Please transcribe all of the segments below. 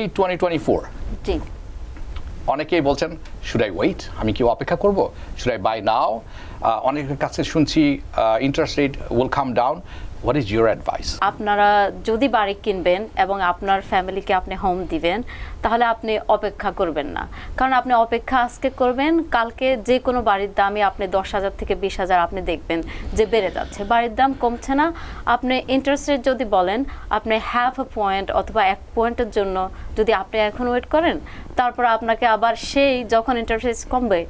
এই 2024 জি অনেকেই বলছেন শুড আই ওয়েট, আমি কি অপেক্ষা করব, শুড আই বাই নাও? অনেকের কাছে শুনছি interest rate will come down. What is your advice? আপনারা যদি বাড়ি কিনবেন এবং আপনার ফ্যামিলিকে আপনি হোম দিবেন, তাহলে আপনি অপেক্ষা করবেন না। কারণ আপনি অপেক্ষা আজকে করবেন, কালকে যে কোনো বাড়ির দামই আপনি 10,000 থেকে 20,000 আপনি দেখবেন যে বেড়ে যাচ্ছে, বাড়ির দাম কমছে না। আপনি ইন্টারেস্ট রেট যদি বলেন, আপনি হাফ আ পয়েন্ট অথবা 1 পয়েন্টের জন্য যদি আপনি এখন ওয়েট করেন, তারপর আপনাকে আবার সেই যখন ইন্টারেস্ট রেট কমবে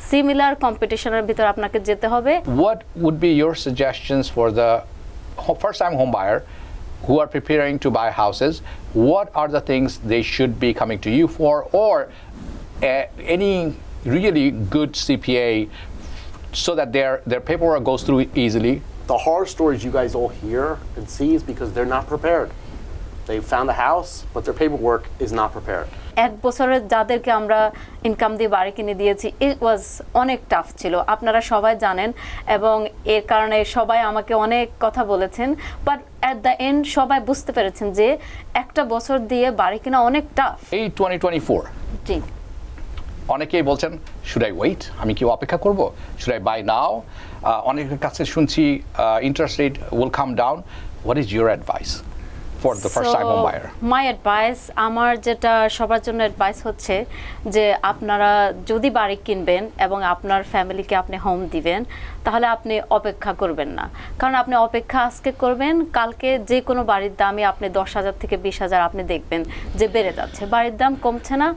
সিমিলার কম্পিটিশনের ভিতর আপনাকে যেতে হবে। What would be your suggestions for the first-time home buyer who are preparing to buy houses? What are the things they should be coming to you for, or any really good CPA so that their paperwork goes through easily? The horror stories you guys all hear and see is because they're not prepared. They found a house, but their paperwork is not prepared. 1 বছরের যাদেরকে আমরা income দিয়ে বাড়ি কিনে দিয়েছি, ইট ওয়াজ অনেক tough ছিল, আপনারা সবাই জানেন, এবং এর কারণে সবাই আমাকে অনেক কথা বলেছেন, বাট অ্যাট দ্য এন্ড সবাই বুঝতে পেরেছেন যে 1 বছর দিয়ে বাড়ি কিনা অনেক টাফ। এই 2024 জি অনেকেই বলছেন শুড আই ওয়েট, আমি কি অপেক্ষা করব, শুড আই বাই নাও? অনেকের কাছে শুনছি interest rate will come down. What is your advice for the first-time home buyer? My advice, আমার যেটা সবার জন্য অ্যাডভাইস হচ্ছে যে আপনারা যদি বাড়ি কিনবেন এবং আপনার ফ্যামিলিকে আপনি হোম দিবেন, তাহলে আপনি অপেক্ষা করবেন না। কারণ আপনি অপেক্ষা আজকে করবেন, কালকে যে কোনো বাড়ির দামই আপনি 10,000 থেকে 20,000 আপনি দেখবেন যে বেড়ে যাচ্ছে, বাড়ির দাম কমছে না।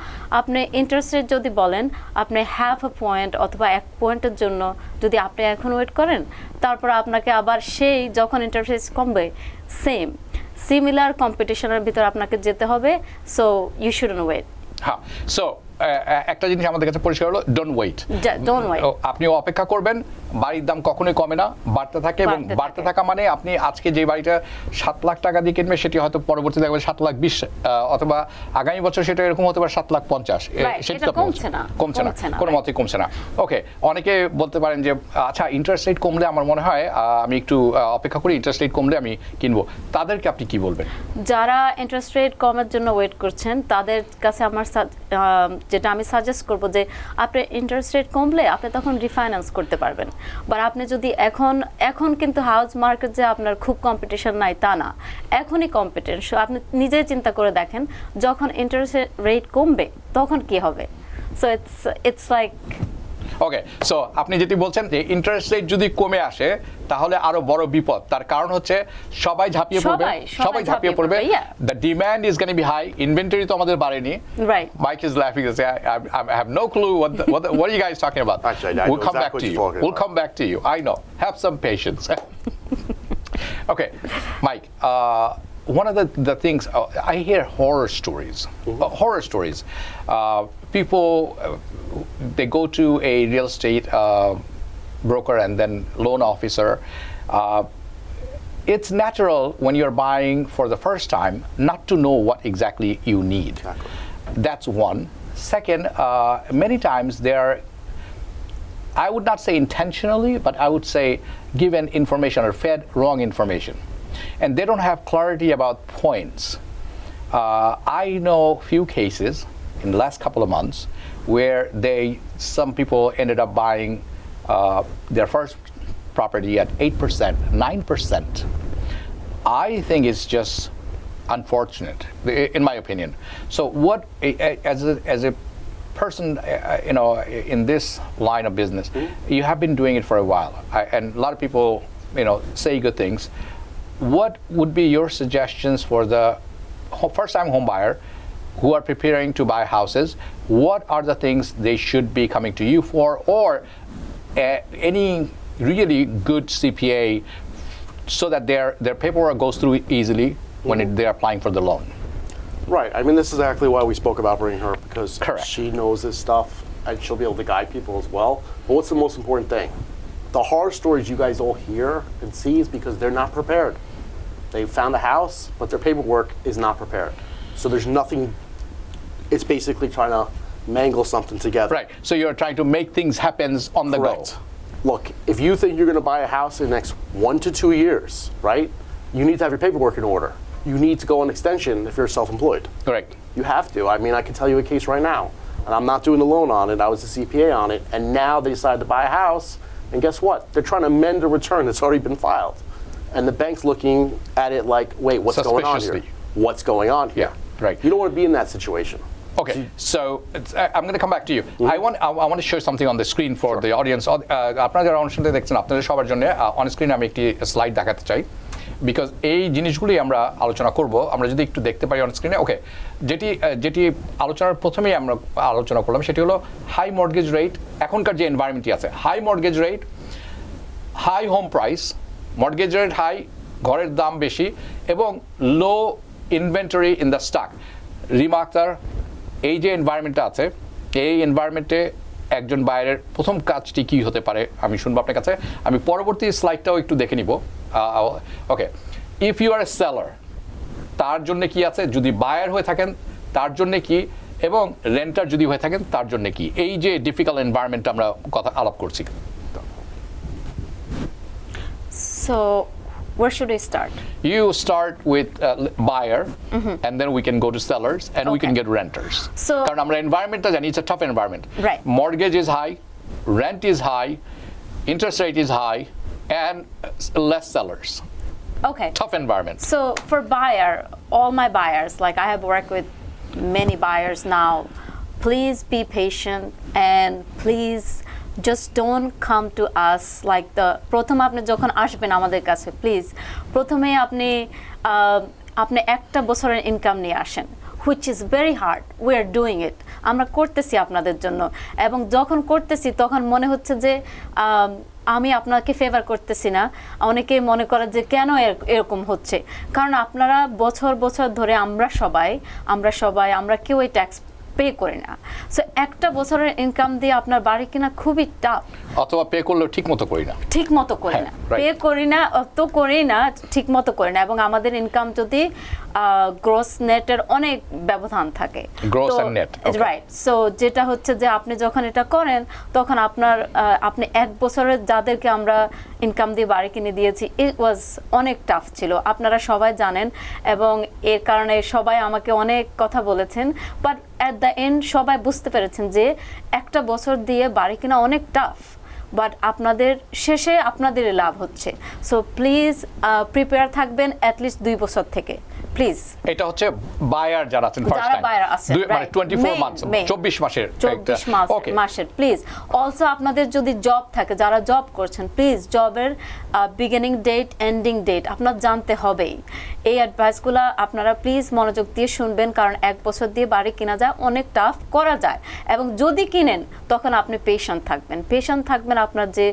আপনি ইন্টারেস্ট রেট যদি বলেন, আপনি হাফ আ পয়েন্ট অথবা 1 পয়েন্টের জন্য যদি আপনি এখন ওয়েট করেন, তারপর আপনাকে আবার সেই যখন ইন্টারেস্ট রেট কমবে সিমিলার কম্পিটিশনের ভিতর আপনাকে যেতে হবে। So you shouldn't wait. হ্যাঁ, সো একটা জিনিস আমাদের কাছে পরিষ্কার হলো, ডোন্ট ওয়েট। আপনি অপেক্ষা করবেন, বাড়ির দাম কখনোই কমে না, বাড়তে থাকে, এবং বাড়তে থাকা মানে আপনি আজকে যে বাড়িটা 7 লাখ টাকা দিয়ে কিনবে সেটি হয়তো পরবর্তীতে দেখবেন 7,20,000, অথবা আগামী বছর সেটা এরকম হতে পারে 7,50,000। সেটা তো কমছে না, কোনো মতেই কমছে না। ওকে, অনেকে বলতে পারেন যে আচ্ছা ইন্টারেস্ট রেট কমলে আমার মনে হয় আমি একটু অপেক্ষা করি, ইন্টারেস্ট রেট কমলে আমি কিনবো। তাদেরকে আপনি কি বলবেন? যারা ইন্টারেস্ট রেট কমের জন্য ওয়েট করছেন, তাদের কাছে আমার যেটা আমি সাজেস্ট করব যে আপনি ইন্টারেস্ট রেট কমলে আপনি তখন রিফাইন্যান্স করতে পারবেন। বা আপনি যদি এখন কিন্তু হাউস মার্কেট যে আপনার খুব কম্পিটিশন নাই তা না, এখনই কম্পিটিশন। আপনি নিজেই চিন্তা করে দেখেন, যখন ইন্টারেস্ট রেট কমবে তখন কি হবে। So it's like okay, so আপনি যেটি বলছেন যে ইন্টারেস্ট রেট যদি কমে আসে তাহলে আরো বড় বিপদ। তার কারণ হচ্ছে সবাই ঝাঁপিয়ে পড়বে। The demand is gonna be high, inventory তো আমাদের বাড়েনি। Right, Mike is laughing and say I have no clue what are you guys talking about. Actually, I we'll know come exactly back to what you. you're talking We'll about. come back to you. I know. Have some patience. Okay, Mike, one of the things I hear horror stories. People they go to a real estate broker and then loan officer. It's natural when you're buying for the first time not to know what exactly you need. Exactly. That's one. Second, many times they're, I would not say intentionally, but I would say given information or fed wrong information. And they don't have clarity about points. I know few cases in the last couple of months where some people ended up buying their first property at 8%, 9%. I think it's just unfortunate, in my opinion. So what, as a person, in this line of business, you have been doing it for a while, and a lot of people, say good things. What would be your suggestions for the first-time home buyer who are preparing to buy houses? What are the things they should be coming to you for, or any really good CPA so that their paperwork goes through easily when they're applying for the loan? Right. I mean, this is exactly why we spoke about bringing her, because Correct. she knows this stuff and she'll be able to guide people as well. But what's the most important thing? The horror stories you guys all hear and see is because they're not prepared. They found a house, but their paperwork is not prepared. So there's nothing, it's basically trying to mangle something together. Right. So you're trying to make things happen on the Correct. go. Look, if you think you're going to buy a house in the next 1 to 2 years, right, you need to have your paperwork in order. you need to go on extension if you're self-employed. Correct. You have to. I mean, I can tell you a case right now, and I'm not doing the loan on it. I was a CPA on it, and now they decided to buy a house, and guess what? They're trying to amend a return that's already been filed. And the bank's looking at it like, wait, what's going on here? What's going on here? Yeah, right. You don't want to be in that situation. Okay, so I'm going to come back to you. I want to show something on the screen for the audience. আপনারা যারা অনুষ্ঠানটা দেখছেন আপনাদের সবার জন্য on স্ক্রিনে আমি একটি স্লাইড দেখাতে চাই, বিকজ এই জিনিসগুলি আমরা আলোচনা করব। আমরা যদি একটু দেখতে পাই অন স্ক্রিনে, ওকে, যেটি আলোচনার প্রথমেই আমরা আলোচনা করলাম সেটি হলো হাই মর্টগেজ রেট। এখনকার যে এনভায়রনমেন্টটি আছে, high mortgage rate, high home price, mortgage rate high, ঘরের দাম বেশি, এবং low inventory in the stock. Rima Akter, এই যে এনভায়রনমেন্টটা আছে, এই এনভায়রনমেন্টে একজন বায়ারের প্রথম কাজটি কী হতে পারে আমি শুনবো আপনার কাছে। আমি পরবর্তী স্লাইডটাও একটু দেখে নিব। Okay, if you are a seller, তার জন্য কি আছে, যদি বায়ার হয়ে থাকেন তার জন্য কি, এবং রেন্টার যদি হয়ে থাকেন তার জন্য কি, এই যে ডিফিকাল্ট এনভায়রনমেন্টটা আমরা কথা আলাপ করছি। So where should we start? You start with buyer, and then we can go to sellers, and we can get renters. So, কারণ আমরা এনভায়রনমেন্টটা জানি, it's a tough environment. Right. Mortgage is high, rent is high, interest rate is high, and less sellers. Okay. Tough environment. So for buyer, all my buyers, like I have worked with many buyers now, please be patient and please just don't come to us like the প্রথম আপনি যখন আসবেন আমাদের কাছে, please প্রথমে আপনি একটা বছরের ইনকাম নিয়ে আসেন, which is very hard. We are doing it. আমরা করতেছি আপনাদের জন্য, এবং যখন করতেছি তখন মনে হচ্ছে যে আমি আপনাকে ফেভার করতেছি না। অনেকে মনে করে যে কেন এরকম হচ্ছে, কারণ আপনারা বছর বছর ধরে আমরা কেউ এই ট্যাক্স পে করি না। সো একটা বছরের ইনকাম দিয়ে আপনার বাড়ি কিনা খুবই টাফ, অথবা পে করলেও ঠিক মতো করি না, পে করি না, ঠিক মতো করি না, এবং আমাদের ইনকাম যদি গ্রস নেটের অনেক ব্যবধান থাকে, gross and net, right. So যেটা হচ্ছে যে আপনি যখন এটা করেন তখন আপনি এক বছরের যাদেরকে আমরা ইনকাম দিয়ে বাড়ি কিনে দিয়েছি, ইট ওয়াজ অনেক টাফ ছিল, আপনারা সবাই জানেন, এবং এর কারণে সবাই আমাকে অনেক কথা বলেছেন, বাট অ্যাট দ্য এন্ড সবাই বুঝতে পেরেছেন যে একটা বছর দিয়ে বাড়ি কিনা অনেক টাফ, বাট আপনাদের শেষে আপনাদেরই লাভ হচ্ছে। সো প্লিজ প্রিপেয়ার থাকবেন অ্যাটলিস্ট 2 বছর থেকে, প্লিজ। এটা হচ্ছে বায়ার যারা আছেন ফার্স্ট টাইম, মানে 24 মান্থস, 24 মাসের, প্লিজ। অলসো আপনাদের যদি জব থাকে, যারা জব করছেন, প্লিজ জবের বিগিনিং ডেট, এন্ডিং ডেট আপনার জানতে হবেই। এই অ্যাডভাইসগুলো আপনারা প্লিজ মনোযোগ দিয়ে শুনবেন, কারণ এক বছর দিয়ে বাড়ি কেনা যায়, অনেক টাফ করা যায়, এবং যদি কিনেন তখন আপনি পেশেন্ট থাকবেন, আপনার যে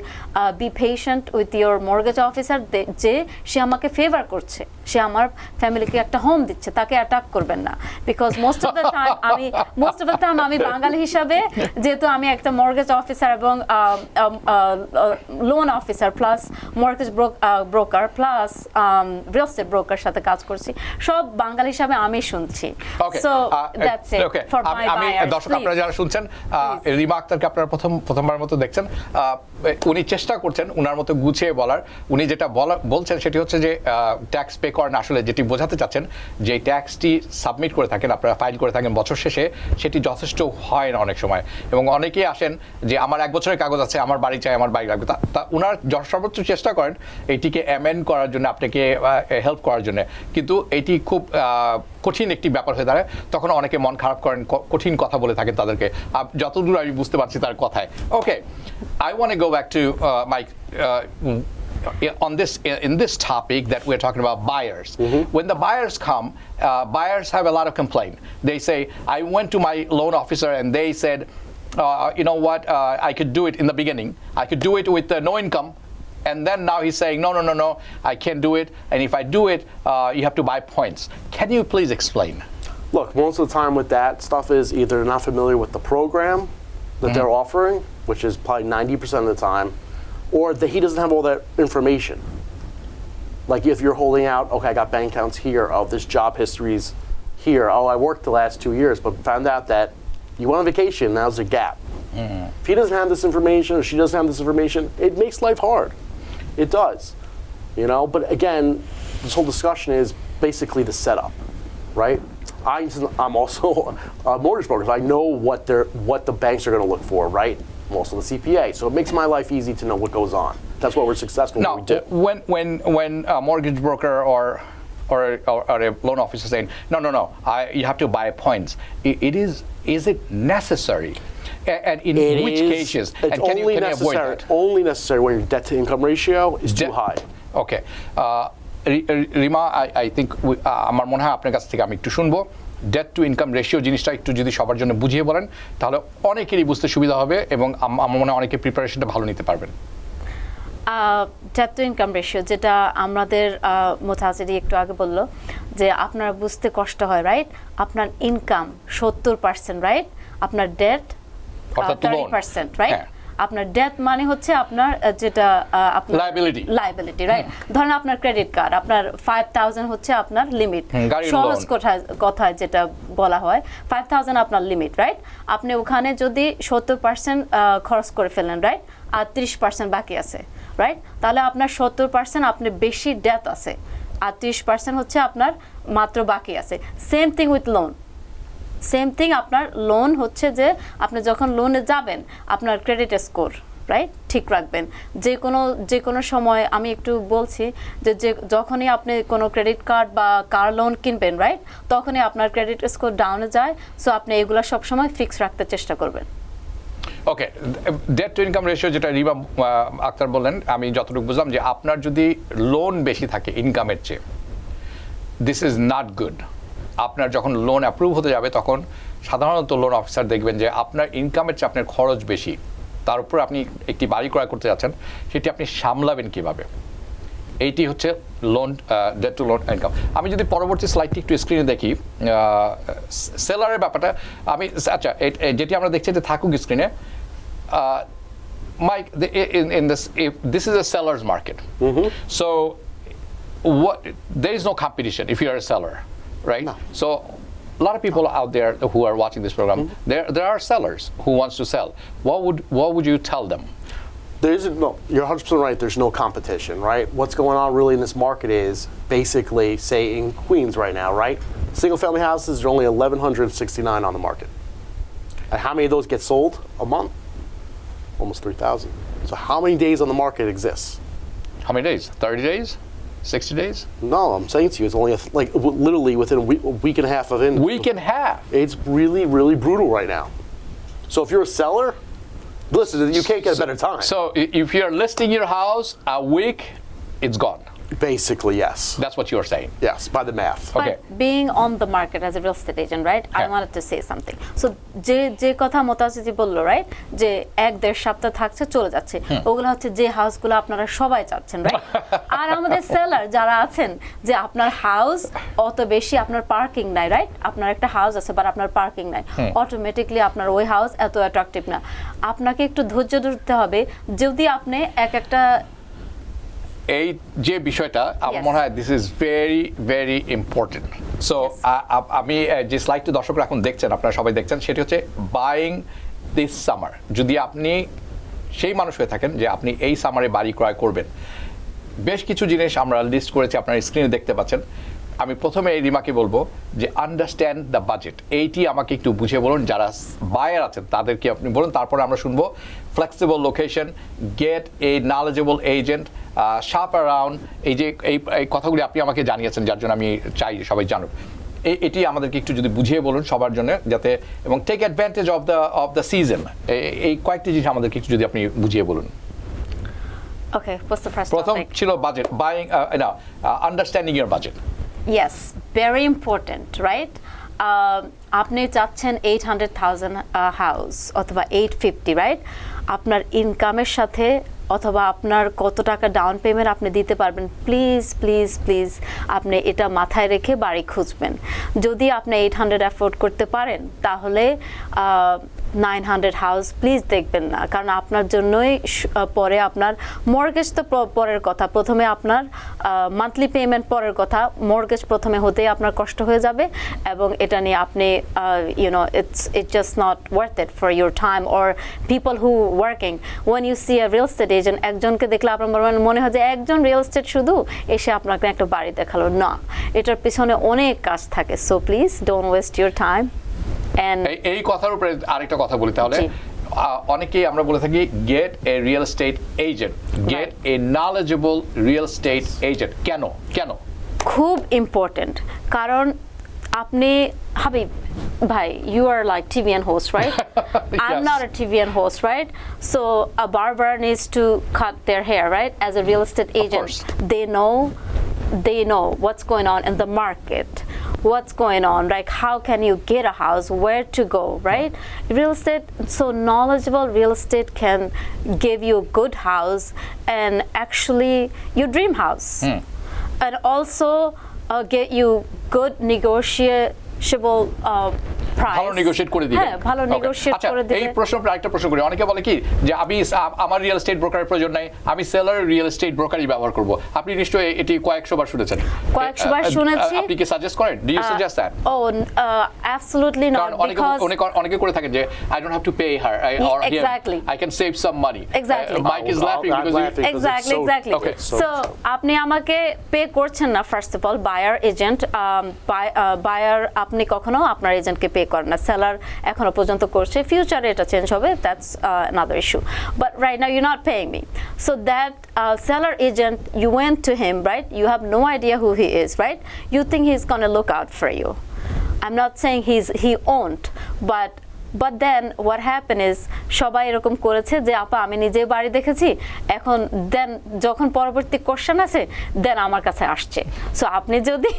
be patient with your mortgage officer, যে সে আমাকে ফেভার করছে, সে আমার ফ্যামিলিকে একটা হোম দিচ্ছে, তাকে অ্যাটাক করবেন না, because most of the time আমি বাঙালি হিসাবে, যেহেতু আমি একটা মর্গেজ অফিসার এবং loan officer plus mortgage broker plus real estate broker সাথে কাজ করছি, সব বাঙালি হিসাবে আমি শুনছি। So that's it for my buyers. দর্শক আপনারা যারা শুনছেন, রিমা আক্তারকে আপনারা প্রথমবার মতো দেখছেন, উনি চেষ্টা করছেন উনার মতো গুছিয়ে বলার। উনি যেটা বলছেন সেটি হচ্ছে যে ট্যাক্স পে করেন, আসলে যেটি বোঝাতে চাচ্ছেন যে ট্যাক্সটি সাবমিট করে থাকেন, আপনারা ফাইল করে থাকেন বছর শেষে, সেটি যথেষ্ট হয় না অনেক সময়, এবং অনেকেই আসেন যে আমার 1 বছরের কাগজ আছে, আমার বাড়ি চাই, আমার বাড়ি লাগবে, তা উনার সর্বোচ্চ চেষ্টা করেন এইটিকে অ্যামেন্ড করার জন্য, আপনাকে হেল্প করার জন্য, কিন্তু এটি খুব কঠিন একটি ব্যাপার হয়ে দাঁড়ায়, তখন অনেকে মন খারাপ করেন, কঠিন কথা বলে থাকেন তাদেরকে, যতদূর আমি বুঝতে পারছি তার কথায়। ওকে, I want to go back to Mike in this topic that we're talking about buyers. When the buyers come, buyers have a lot of complaint. They say, I went to my loan officer and they said, you know what, I could do it in the beginning. I could do it with no income. And then now he's saying, no, I can't do it. And if I do it, you have to buy points. Can you please explain? Look, most of the time with that stuff is either they're not familiar with the program that they're offering, which is probably 90% of the time, or that he doesn't have all that information. Like if you're holding out, okay, I got bank accounts here, oh, this job history's here, oh, I worked the last 2 years, but found out that you went on vacation, now there's a gap. If he doesn't have this information, or she doesn't have this information, it makes life hard. It does, you know. But again, this whole discussion is basically the setup, right? I'm also a mortgage broker. So I know what the banks are going to look for, right? I'm also the CPA, so it makes my life easy to know what goes on. That's why we're successful. Now, what we do. when a mortgage broker or a loan officer saying, no, you have to buy points. Is it necessary? And in which cases? It's and can only you avoid necessary. that? Only necessary when your debt to income ratio is too high. Okay. Rima, I think আমার মনে হয় আপনার কাছ থেকে আমি একটু শুনবো date two income ratio জিনিসটা একটু যদি সবার জন্য বুঝিয়ে বলেন তাহলে অনেকেরই বুঝতে সুবিধা হবে এবং আমার মনে হয় অনেকে প্রিপারেশনটা ভালো নিতে পারবেন। ডেট টু ইনকাম রেশিও যেটা আমাদের মোতাজেদি একটু আগে বললো যে আপনার বুঝতে কষ্ট হয়, রাইট? আপনার ইনকাম 70%, রাইট? আপনার ডেট 30%, রাইট? আপনার ডেট মানে হচ্ছে আপনার যেটা আপনার লায়াবিলিটি, রাইট? ধরেন আপনার ক্রেডিট কার্ড, আপনার 5000 হচ্ছে আপনার লিমিট, সহজ কথায় যেটা বলা হয় 5000 আপনার লিমিট, রাইট? আপনি ওখানে যদি 70% খরচ করে ফেলেন, রাইট, আর 30% বাকি আছে, রাইট? তাহলে আপনার 70% আপনি বেশি ডেট আছে আর 30% হচ্ছে আপনার মাত্র বাকি আছে। Same thing with loan, same thing আপনার লোন হচ্ছে যে আপনি যখন লোনে যাবেন আপনার ক্রেডিট স্কোর, রাইট, ঠিক রাখবেন। যে কোনো সময় আমি একটু বলছি যে যখনই আপনি কোনো ক্রেডিট কার্ড বা কার লোন কিনবেন, রাইট, তখনই আপনার ক্রেডিট স্কোর ডাউনে যায়। সো আপনি এগুলো সবসময় ফিক্স রাখতে চেষ্টা করবেন। ওকে, ডেট টু ইনকাম রেশিও যেটা রিবা আক্তার বললেন, আমি যতটুকু বুঝলাম যে আপনার যদি লোন বেশি থাকে ইনকামের চেয়ে, দিস ইজ নট গুড। আপনার যখন লোন অ্যাপ্রুভ হতে যাবে তখন সাধারণত লোন অফিসার দেখবেন যে আপনার ইনকামের চেয়ে আপনার খরচ বেশি, তার উপর আপনি একটি বাড়ি ক্রয় করতে যাচ্ছেন, সেটি আপনি সামলাবেন কিভাবে, এইটি হচ্ছে loan debt to loan income. আমি যদি পরবর্তী স্লাইডটি একটু স্ক্রিনে দেখি, সেলারের ব্যাপারটা আমি আচ্ছা যেটি আমরা দেখছি যে থাকুক স্ক্রিনে, Mike, this is a seller's market. So there is no competition if you are a seller, right? No. So a lot of people out there who are watching this program, there are sellers who wants to sell. What would you tell them? There isn't, no, you're 100% right, there's no competition, right? What's going on really in this market is basically, say in Queens right now, right? Single family houses are only 1,169 on the market. And how many of those get sold a month? Almost 3,000. So how many days on the market exists? How many days? 30 days? 60 days? No, I'm saying to you, it's only literally within a week and a half of in. Week and a half? It's really, really brutal right now. So if you're a seller, listen, you can't get a better time. So if you're listing your house a week, it's gone. Basically, yes. That's what you're saying. Yes, by the math. Okay. But being on the market as a real estate agent, right? I wanted to say something. So যে কথা মোতাজেদি বললো, right, যে 1-1.5 সপ্তাহ থাকছে চলে যাচ্ছে, ওগুলো হচ্ছে যে হাউসগুলো আপনারা সবাই চাচ্ছেন, রাইট? আর আমাদের সেলার যারা আছেন যে আপনার হাউস অত বেশি, আপনার পার্কিং নাই, রাইট? আপনার একটা হাউস আছে বাট আপনার পার্কিং নাই, অটোমেটিকলি আপনার ওই হাউস এত অ্যাট্রাকটিভ না। আপনাকে একটু ধৈর্য ধরতে হবে। যদি আপনি একটা এই যে বিষয়টা আমার মনে হয় this is very very important. So আমি যে স্লাইডটি দর্শকরা এখন দেখছেন, আপনারা সবাই দেখছেন, সেটি হচ্ছে বাইং দিস সামার। যদি আপনি সেই মানুষ হয়ে থাকেন যে আপনি এই সামারে বাড়ি ক্রয় করবেন, বেশ কিছু জিনিস আমরা লিস্ট করেছি, আপনারা স্ক্রিনে দেখতে পাচ্ছেন। আমি প্রথমে এই রিমাকে বলবো যে আন্ডারস্ট্যান্ড দ্য বাজেট, এইটি আমাকে একটু বুঝিয়ে বলুন। যারা বায়ার আছেন তাদেরকে আপনি বলুন, তারপরে আমরা শুনবো ফ্লেক্সিবল লোকেশন, গেট এ নলেজেবল এজেন্ট, শপ অ্যারাউন্ড, এই যে এই কথাগুলি আপনি আমাকে জানিয়েছেন, যার জন্য আমি চাই সবাই জানুক। এটি আমাদেরকে একটু যদি বুঝিয়ে বলুন সবার জন্য, যাতে এবং take advantage of the season, এই কয়েকটি জিনিস আমাদেরকে একটু যদি আপনি বুঝিয়ে বলুন। Okay, what's the first প্রথম topic? ছিল budget, buying, understanding your budget. Yes, very important, right? আপনি চাচ্ছেন 800,000 হাউস অথবা 850, রাইট? আপনার ইনকামের সাথে অথবা আপনার কত টাকা ডাউন পেমেন্ট আপনি দিতে পারবেন, প্লিজ প্লিজ প্লিজ আপনি এটা মাথায় রেখে বাড়ি খুঁজবেন। যদি আপনি 800 অ্যাফোর্ড করতে পারেন তাহলে 900 হাউস প্লিজ দেখবেন না, কারণ আপনার জন্যই পরে আপনার মর্গেজ তো পরের কথা, প্রথমে আপনার মান্থলি পেমেন্ট পরের কথা, মর্গেজ প্রথমে হতেই আপনার কষ্ট হয়ে যাবে, এবং এটা নিয়ে আপনি it's just not worth it for your time or people who working. When you see a real estate agent, একজনকে দেখলে আপনার মনে হয় যে একজন রিয়েল এস্টেট শুধু এসে আপনাকে একটা বাড়ি দেখালো, না, এটার পিছনে অনেক কাজ থাকে। So please don't waste your time. এই কথার উপরে আরেকটা কথা বলি তাহলে, অনেকেই আমরা বলে থাকি গেট এ রিয়েল এস্টেট এজেন্ট, গেট এ নলেজেবল রিয়েল এস্টেট এজেন্ট। কেন কেন? খুব ইম্পর্টেন্ট, কারণ আপনি হাবিব ভাই, you are like TVN host, right? I'm not a TVN host, right? So a barber needs to cut their hair, right? As a real estate agent, they know what's going on in the market, what's going on, like how can you get a house, where to go, right? Real estate, so knowledgeable real estate can give you a good house and actually your dream house, and also get you good negotiable price. ভালো negotiate করে দিবেন। হ্যাঁ, ভালো negotiate করে দিবেন। এই প্রশ্নটা আরেকটা প্রশ্ন করি, অনেকে বলে কি যে আমার রিয়েল এস্টেট ব্রোকারের প্রয়োজন নাই, আমি সেলার রিয়েল এস্টেট ব্রোকারই ব্যবহার করব। আপনি নিশ্চয়ই এটি কয়েকশবার শুনেছেন। কয়েকবার শুনেছি। আপনি কি সাজেস্ট করেন? Do you suggest that? Absolutely not, because অনেকে করে থাকেন যে I don't have to pay her or exactly, I can save some money. Exactly. Mike is laughing because exactly. Okay. So আপনি আমাকে পে করছেন না, first of all buyer agent, buyer আপনি কখনো আপনার এজেন্টকে পে করেন না, সেলার এখনো পর্যন্ত করছে, ফিউচারে এটা চেঞ্জ হবে, that's another issue, but right now you're not paying me. So that seller agent, you went to him, right? You have no idea who he is, right? You think he's going to look out for you. I'm not saying he won't, but then what happened is সবাই এরকম করেছে যে আপা আমি নিজে বাড়ি দেখেছি, এখন দেন যখন পরবর্তী কোশ্চেন আছে দেন আমার কাছে আসছে। সো আপনি যদি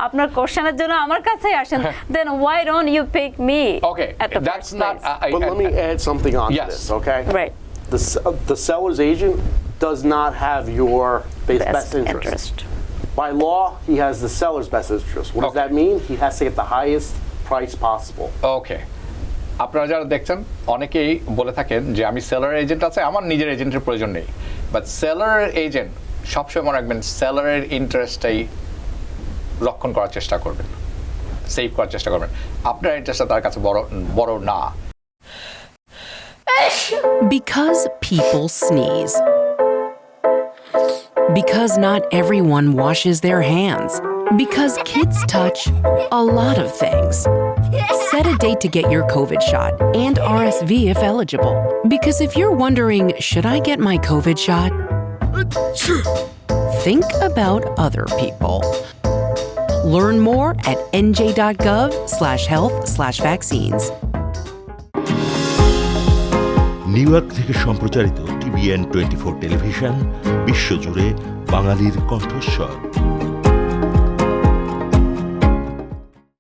আপনার কোশ্চেনের জন্য আমার কাছে আসেন, then why don't you pick me? Okay, at the that's first not place? But let me add something on to this, okay? Right. The seller's agent does not have your best interest. By law, he has the seller's best interest. What does that mean? He has to get the highest price possible. Okay. আপনারা যারা দেখছেন অনেকেই বলে থাকেন যে আমি seller agent আছে, আমার নিজের এজেন্টের প্রয়োজন নেই, বাট সেলার এজেন্ট সবসময় মনে রাখবেন সেলারের ইন্টারেস্টটাই রক্ষণ করার চেষ্টা করবেন, সেভ করার চেষ্টা করবেন, আপনার ইন্টারেস্টটা তার কাছে বড় না। Because people sneeze. Because not everyone washes their hands. Because kids touch a lot of things. Set a date to get your COVID shot and RSV if eligible. Because if you're wondering, should I get my COVID shot? Think about other people. Learn more at nj.gov/health/vaccines. New York থেকে সম্প্রচারিত TVN 24 television বিশ্বজুড়ে বাঙালির কণ্ঠস্বর।